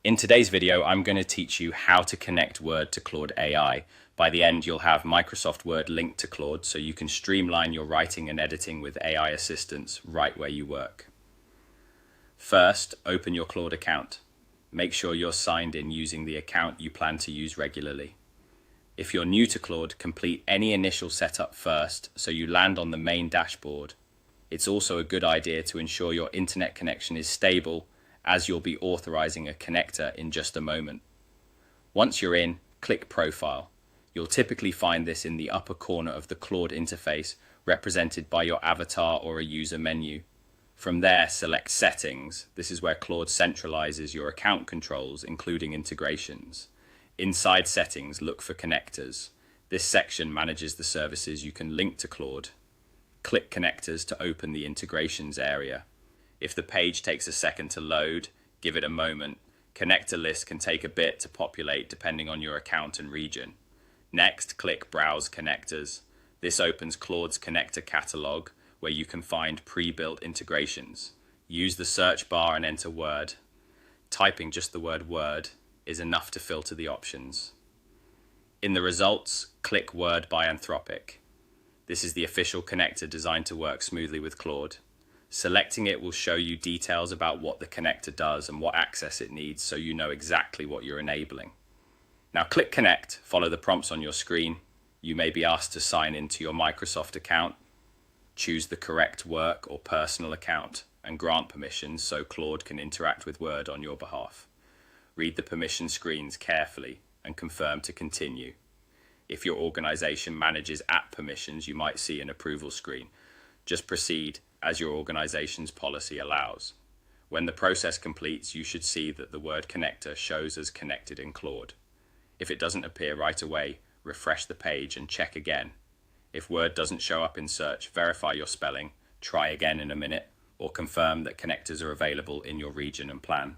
In today's video, I'm going to teach you how to connect Word to Claude AI. By the end, you'll have Microsoft Word linked to Claude so you can streamline your writing and editing with AI assistance right where you work. First, open your Claude account. Make sure you're signed in using the account you plan to use regularly. If you're new to Claude, complete any initial setup first so you land on the main dashboard. It's also a good idea to ensure your internet connection is stable, as you'll be authorizing a connector in just a moment. Once you're in, click Profile. You'll typically find this in the upper corner of the Claude interface, represented by your avatar or a user menu. From there, select Settings. This is where Claude centralizes your account controls, including integrations. Inside Settings, look for Connectors. This section manages the services you can link to Claude. Click Connectors to open the Integrations area. If the page takes a second to load, give it a moment. Connector lists can take a bit to populate depending on your account and region. Next, click Browse Connectors. This opens Claude's connector catalog, where you can find pre-built integrations. Use the search bar and enter Word. Typing just the word Word is enough to filter the options. In the results, click Word by Anthropic. This is the official connector designed to work smoothly with Claude. Selecting it will show you details about what the connector does and what access it needs, so you know exactly what you're enabling. Now click Connect, follow the prompts on your screen. You may be asked to sign into your Microsoft account. Choose the correct work or personal account and grant permissions so Claude can interact with Word on your behalf. Read the permission screens carefully and confirm to continue. If your organization manages app permissions, you might see an approval screen. Just proceed as your organization's policy allows. When the process completes, you should see that the word connector shows as connected in Claude. If it doesn't appear right away, refresh the page and check again. If Word doesn't show up in search, verify your spelling, try again in a minute, or confirm that connectors are available in your region and plan.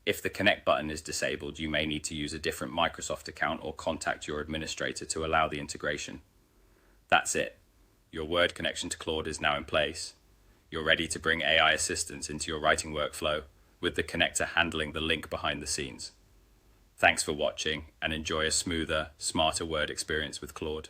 If the Connect button is disabled, you may need to use a different Microsoft account or contact your administrator to allow the integration. That's it. Your Word connection to Claude is now in place. You're ready to bring AI assistance into your writing workflow, with the connector handling the link behind the scenes. Thanks for watching, and enjoy a smoother, smarter Word experience with Claude.